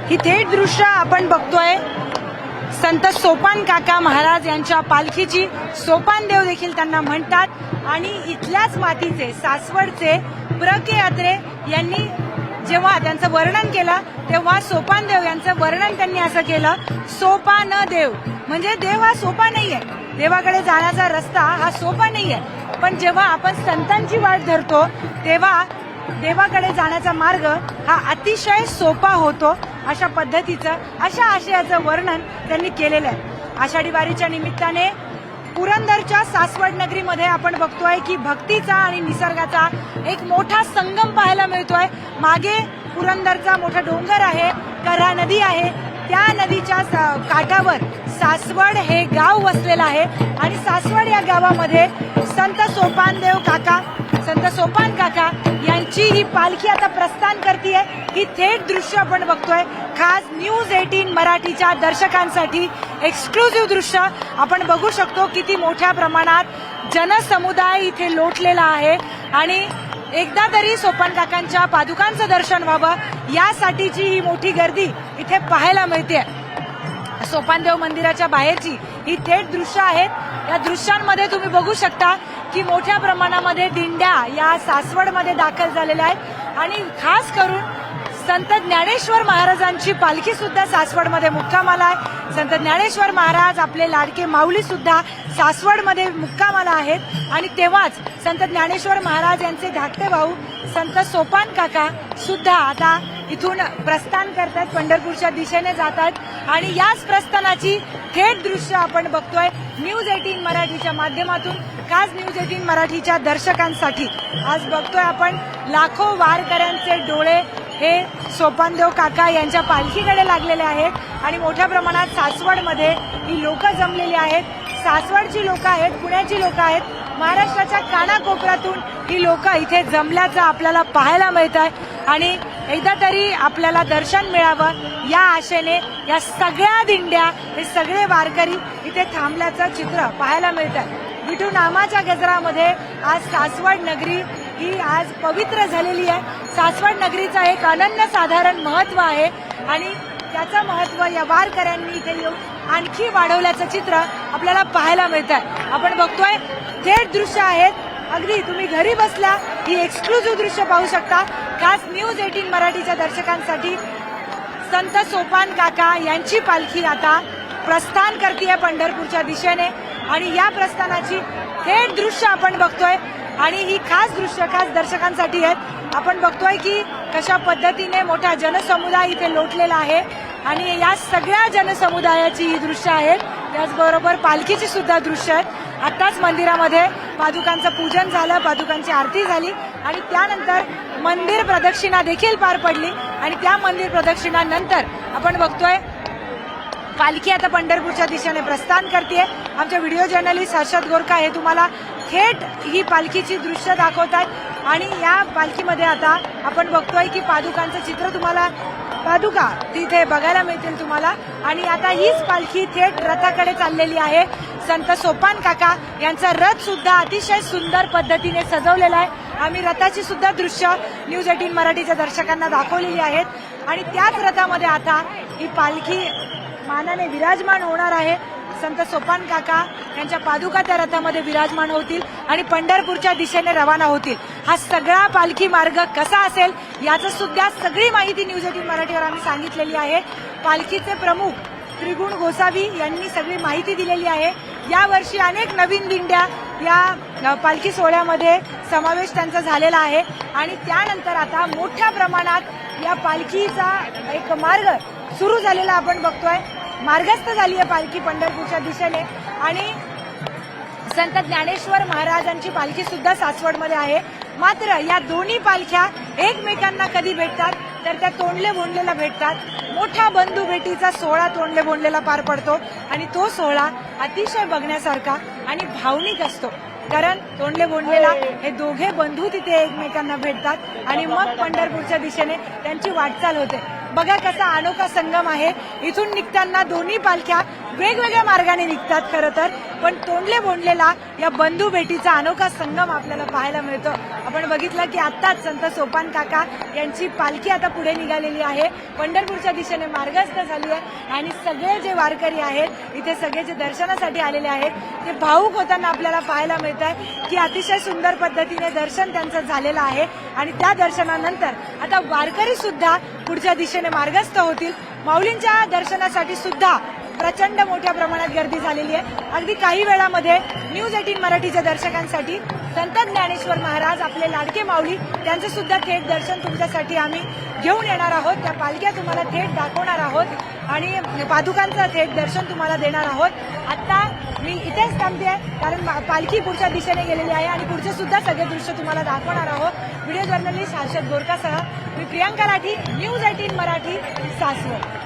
ही थेट दृश्य आपण बघतोय संत सोपान काका महाराज यांच्या पालखीची. सोपान देव देखील त्यांना म्हणतात आणि इथल्याच मातीचे सासवडचे प्र के अत्रे यांनी जेव्हा त्यांचं वर्णन केलं तेव्हा सोपान देव यांचं वर्णन त्यांनी असं केलं, सोपा न देव म्हणजे देव हा सोपा नाहीये, देवाकडे जाण्याचा रस्ता हा सोपा नाहीये, पण जेव्हा आपण संतांची वाट धरतो तेव्हा देवाकडे जाण्याचा मार्ग हा अतिशय सोपा होतो. अशा पद्धतीचं अशा आशयाचं वर्णन त्यांनी केलेलं आहे. आषाढी वारीच्या निमित्ताने पुरंदरच्या सासवड नगरीमध्ये आपण बघतोय की भक्तीचा आणि निसर्गाचा एक मोठा संगम पाहायला मिळतोय. मागे पुरंदरचा मोठा डोंगर आहे, कऱ्हा नदी आहे, त्या नदीच्या काठावर सासवड हे गाव वसलेलं आहे आणि सासवड या गावामध्ये संत सोपान काका यांची ही पालखी आता प्रस्थान करते. ही थेट दृश्य आपण बघतोय खास न्यूज 18 मराठीच्या दर्शकांसाठी एक्सक्लुझिव्ह दृश्य आपण बघू शकतो. किती मोठ्या प्रमाणात जनसमुदाय इथे लोटलेला आहे आणि एकदा तरी सोपान काकांच्या पादुकांचं दर्शन व्हावं यासाठीची ही मोठी गर्दी इथे पाहायला मिळते. सोपानदेव मंदिराच्या बाहेरची ही थेट दृश्य आहेत. या दृश्यांमध्ये तुम्ही बघू शकता की मोठ्या प्रमाणामध्ये दिंड्या या सासवडमध्ये दाखल झालेल्या आहेत आणि खास करून संत ज्ञानेश्वर महाराजांची पालखी सुद्धा सासवडमध्ये मुक्कामाला आहे. संत ज्ञानेश्वर महाराज आपले लाडके माऊली सुद्धा सासवडमध्ये मुक्कामाला आहेत आणि तेव्हाच संत ज्ञानेश्वर महाराज यांचे धाकटे भाऊ संत सोपान काका सुद्धा आता इथून प्रस्थान करतात, पंढरपूरच्या दिशेने जातात आणि याच प्रस्थानाची थेट दृश्य आपण बघतोय न्यूज 18 मराठीच्या माध्यमातून. खास न्यूज 18 मराठीच्या दर्शकांसाठी आज बघतोय आपण लाखो वारकऱ्यांचे डोळे हे सोपानदेव काका यांच्या पालखीकडे लागलेले आहेत आणि मोठ्या प्रमाणात सासवडमध्ये ही लोक जमलेली आहेत. सासवडची लोक आहेत, पुण्याची लोक आहेत, महाराष्ट्राच्या कानाकोपऱ्यातून ही लोक इथे जमल्याचं आपल्याला पाहायला मिळत आहे आणि एकदा तरी आपल्याला दर्शन मिळावं या आशेने या सगळ्या दिंड्या हे सगळे वारकरी इथे थांबल्याचं चित्र पाहायला मिळत आहे. विठू नामाच्या गजरामध्ये आज सासवड नगरी ही आज पवित्र झालेली आहे. सासवड नगरीचा एक अनन्यसाधारण महत्व आहे आणि त्याचं महत्व या वारकऱ्यांनी इथे येऊन आणखी वाढवल्याचं चित्र आपल्याला पाहायला मिळत आहे. आपण बघतोय थेट दृश्य आहेत, अगदी तुम्ही घरी बसल्या ही एक्सक्लुझिव्ह दृश्य पाहू शकता. खास न्यूज 18 मराठीच्या दर्शकांसाठी संत सोपान काका यांची पालखी आता प्रस्थान करते पंढरपूरच्या दिशेने आणि या प्रस्थानाची थेट दृश्य आपण बघतोय आणि ही खास दृश्य खास दर्शकांसाठी आहेत. आपण बघतोय की कशा पद्धतीने मोठा जनसमुदाय इथे लोटलेला आहे आणि या सगळ्या जनसमुदायाची ही दृश्य आहेत. त्याचबरोबर पालखीची सुद्धा दृश्य आहेत. आताच मंदिरामध्ये पादुकांचं पूजन झालं, पादुकांची आरती झाली आणि त्यानंतर मंदिर प्रदक्षिणा देखील पार पडली आणि त्या मंदिर प्रदक्षिणानंतर आपण बघतोय पालखी आता पंढरपूरच्या दिशेने प्रस्थान करते. आमचे व्हिडिओ जर्नलिस्ट हर्षद गोरखा हे तुम्हाला थेट ही पालखीची दृश्य दाखवतात आणि या पालखीमध्ये आता आपण बघतोय की पादुकांचं चित्र तुम्हाला पादुका तिथे बघायला मिळतील तुम्हाला आणि आता हीच पालखी थेट रथाकडे चाललेली आहे. संत सोपान काका यांचा रथ सुद्धा अतिशय सुंदर पद्धतीने सजवलेला आहे. आम्ही रथाची सुद्धा दृश्य न्यूज 18 मराठीच्या दर्शकांना दाखवलेली आहेत आणि त्याच रथामध्ये आता ही पालखी मानाने विराजमान होणार आहे. संत सोपान काका यांच्या पादुका त्या रथामध्ये विराजमान होतील आणि पंढरपूरच्या दिशेने रवाना होतील. हा सगळा पालखी मार्ग कसा असेल याचं सुद्धा सगळी माहिती न्यूज 18 मराठीवर आम्ही सांगितलेली आहे. पालखीचे प्रमुख त्रिगुण गोसावी यांनी सगळी माहिती दिलेली आहे. यावर्षी अनेक नवीन दिंड्या या पालखी सोहळ्यामध्ये समावेश त्यांचा झालेला आहे आणि त्यानंतर आता मोठ्या प्रमाणात या पालखीचा एक मार्ग सुरू झालेला आपण बघतोय. मार्गस्थ झाली आहे पालखी पंढरपूरच्या दिशेने आणि संत ज्ञानेश्वर महाराजांची पालखी सुद्धा सासवडमध्ये आहे. मात्र या दोन्ही पालख्या एकमेकांना कधी भेटतात तर त्या तोंडले बोंडलेला भेटतात. मोठा बंधू भेटीचा सोहळा तोंडले बोंडलेला पार पडतो आणि तो सोहळा अतिशय बघण्यासारखा आणि भावनिक असतो. कारण तोंडले बोंडलेला हे दोघे बंधू तिथे एकमेकांना भेटतात आणि मग पंढरपूरच्या दिशेने त्यांची वाटचाल होते. बघा कसा अनोखा संगम आहे. इथून निघताना दोन्ही पालख्या वेगवेगळ्या मार्गाने निघतात खरं तर, पण तोंडले बोंडलेला या बंधू भेटीचा अनोखा संगम आपल्याला पाहायला मिळतो. आपण बघितलं की आत्ताच संत सोपान काका यांची पालखी आता पुढे निघालेली आहे, पंढरपूरच्या दिशेने मार्गस्थ झाली आहे आणि सगळे जे वारकरी आहेत इथे सगळे जे दर्शनासाठी आलेले आहेत ते भाऊक होताना आपल्याला पाहायला मिळत आहे की अतिशय सुंदर पद्धतीने दर्शन त्यांचं झालेलं आहे आणि त्या दर्शनानंतर आता वारकरी सुद्धा पुढच्या दिशेने मार्गस्थ होतील. माऊलींच्या दर्शनासाठी सुद्धा प्रचंड मोठ्या प्रमाणात गर्दी झालेली आहे. अगदी काही वेळामध्ये न्यूज 18 मराठीच्या दर्शकांसाठी संत ज्ञानेश्वर महाराज आपले लाडके माऊली त्यांचं सुद्धा थेट दर्शन तुमच्यासाठी आम्ही घेऊन येणार आहोत. त्या पालख्या तुम्हाला थेट दाखवणार आहोत आणि पादुकांचं थेट दर्शन तुम्हाला देणार आहोत. आता मी इथेच थांबते कारण पालखी पुढच्या दिशेने गेलेली आहे आणि पुढचे सुद्धा सगळे दृश्य तुम्हाला दाखवणार आहोत. व्हिडिओ जर्नलिस्ट हर्षद गोरकासह मी प्रियांका राठी, न्यूज 18 मराठी, सासवड.